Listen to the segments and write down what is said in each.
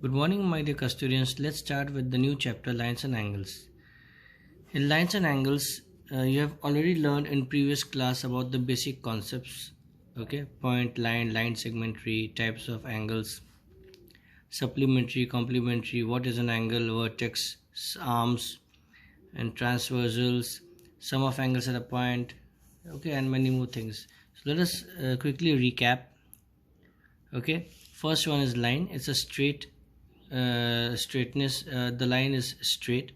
Good morning, my dear custodians. Let's start with the new chapter, Lines and Angles. In Lines and Angles, you have already learned in previous class about the basic concepts. Okay, point, line segmentary, types of angles, supplementary, complementary, what is an angle, vertex, arms, and transversals, sum of angles at a point, okay, and many more things. So let us quickly recap. Okay, first one is line. It's a straightness. The line is straight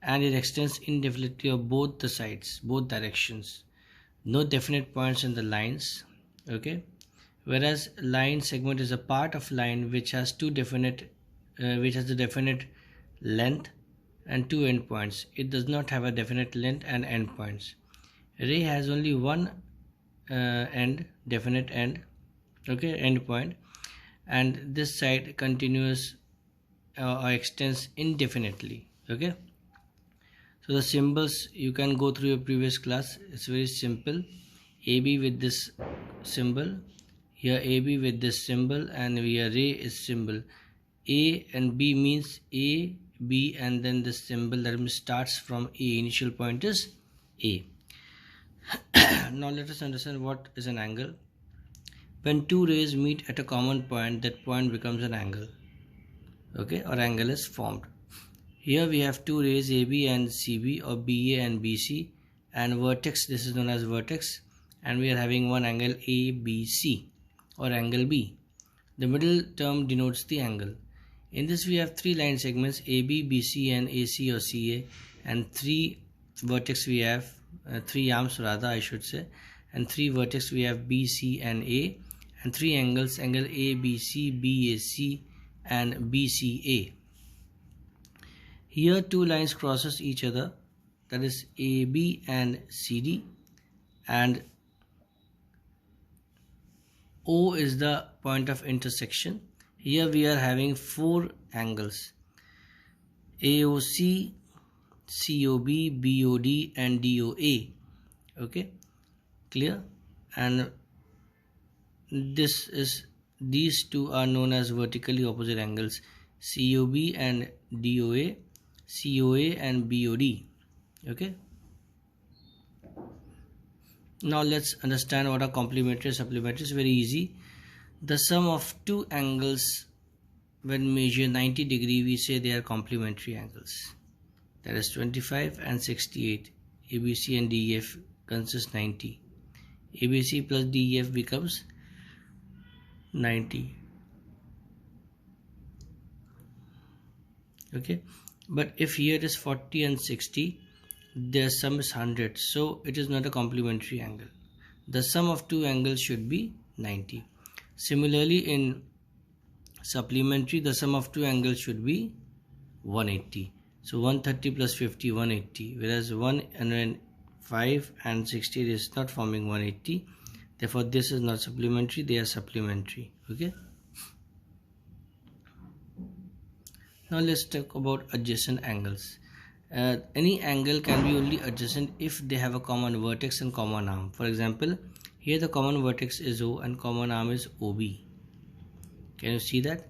and it extends indefinitely of both the sides, both directions. No definite points in the lines. Okay, whereas line segment is a part of line which has a definite length and two endpoints. It does not have a definite length and endpoints. Ray has only one definite end, okay, endpoint, and this side continues or extends indefinitely. Okay, so the symbols you can go through your previous class. It's very simple. AB with this symbol, here AB with this symbol, and here Ray is symbol. A and B means A, B, and then the symbol that starts from A. Initial point is A. Now let us understand what is an angle. When two rays meet at a common point, that point becomes an angle. Okay, or angle is formed. Here we have two rays AB and CB, or BA and BC, and vertex, this is known as vertex, and we are having one angle ABC or angle B. The middle term denotes the angle. In this we have three line segments, AB, BC, and AC or CA, and three vertex we have, three arms rather I should say, and three vertex we have BC and A, and three angles, angle ABC, BAC, and BCA. Here two lines crosses each other, that is AB and CD, and O is the point of intersection. Here we are having four angles, AOC, COB, BOD, and DOA. Okay, clear? And these two are known as vertically opposite angles, COB and DOA, COA and BOD. Okay, now let's understand what are complementary and supplementary. It's very easy. The sum of two angles when measure 90 degree, we say they are complementary angles, that is 25 and 68. ABC and DEF consist 90. ABC plus DEF becomes 90. Okay, but if here it is 40 and 60, their sum is 100, so it is not a complementary angle. The sum of two angles should be 90. Similarly, in supplementary, the sum of two angles should be 180. So 130 plus 50, 180, whereas 105 and 60 is not forming 180. Therefore, this is not supplementary, they are supplementary. Okay. Now let's talk about adjacent angles. Any angle can be only adjacent if they have a common vertex and common arm. For example, here the common vertex is O and common arm is OB. Can you see that?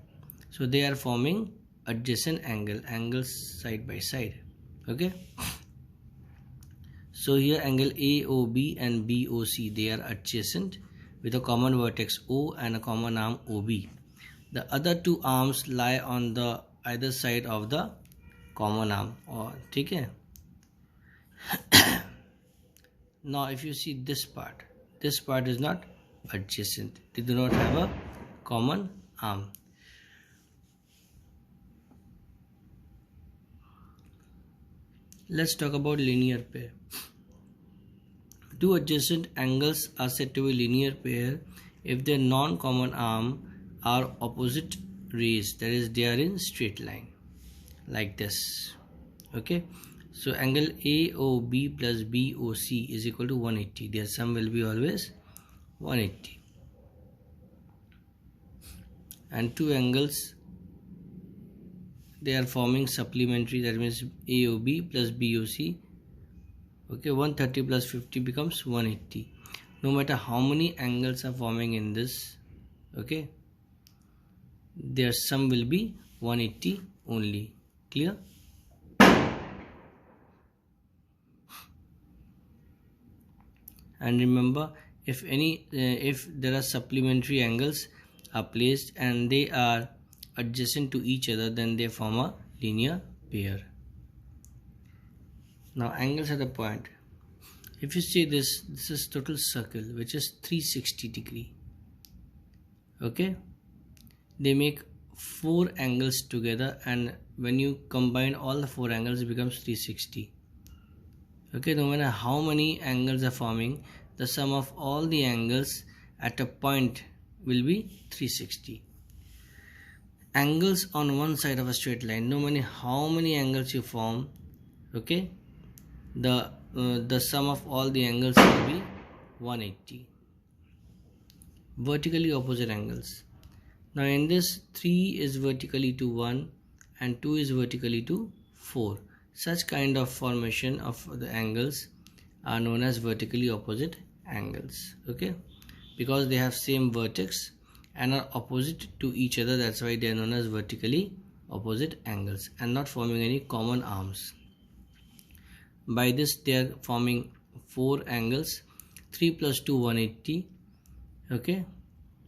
So they are forming adjacent angles side by side. Okay. So here angle AOB and BOC, they are adjacent with a common vertex O and a common arm OB. The other two arms lie on the either side of the common arm. Okay. Now if you see this part is not adjacent. They do not have a common arm. Let's talk about linear pair. Two adjacent angles are said to be linear pair if their non-common arm are opposite rays, that is they are in straight line like this. Okay, so angle AOB plus BOC is equal to 180. Their sum will be always 180. And two angles, they are forming supplementary, that means AOB plus BOC. Okay, 130 plus 50 becomes 180. No matter how many angles are forming in this, okay, their sum will be 180 only. Clear? And remember, if there are supplementary angles are placed and they are adjacent to each other, then they form a linear pair. Now angles at a point. If you see this is total circle which is 360 degree. Okay, they make 4 angles together, and when you combine all the 4 angles it becomes 360. Okay, no matter how many angles are forming, the sum of all the angles at a point will be 360. Angles on one side of a straight line, no matter how many angles you form, okay, the sum of all the angles will be 180. Vertically opposite angles. Now in this, 3 is vertically to 1 and 2 is vertically to 4. Such kind of formation of the angles are known as vertically opposite angles. Okay, because they have same vertex and are opposite to each other, that's why they are known as vertically opposite angles and not forming any common arms. By this they are forming 4 angles. 3 plus 2 180. Okay,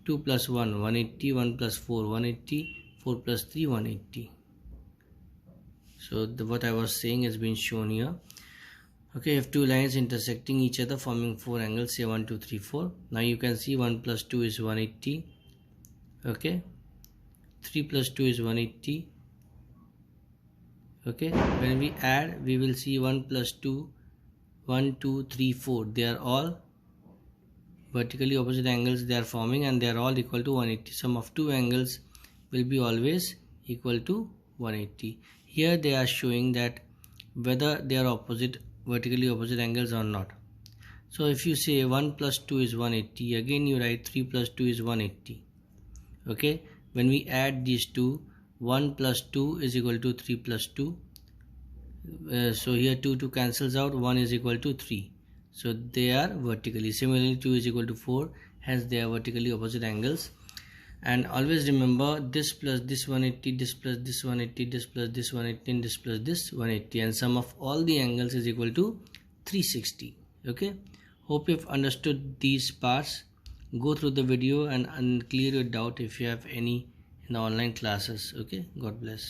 2 plus 1 180, 1 plus 4 180, 4 plus 3 180. So what I was saying has been shown here. Okay, if two lines intersecting each other forming 4 angles, say 1 2 3 4. Now you can see 1 plus 2 is 180. Okay, 3 plus 2 is 180. Okay, when we add we will see 1 plus 2, 1 2 3 4, they are all vertically opposite angles they are forming and they are all equal to 180. Sum of two angles will be always equal to 180. Here they are showing that whether they are vertically opposite angles or not. So if you say 1 plus 2 is 180, again you write 3 plus 2 is 180. Okay, when we add these two, 1 plus 2 is equal to 3 plus 2. So here 2 cancels out, 1 is equal to 3. So they are vertically. Similarly 2 is equal to 4, hence they are vertically opposite angles. And always remember, this plus this 180, this plus this 180, this plus this 180, and this plus this 180, and sum of all the angles is equal to 360. Okay, hope you've understood these parts. Go through the video and clear your doubt if you have any in the online classes. Okay, God bless.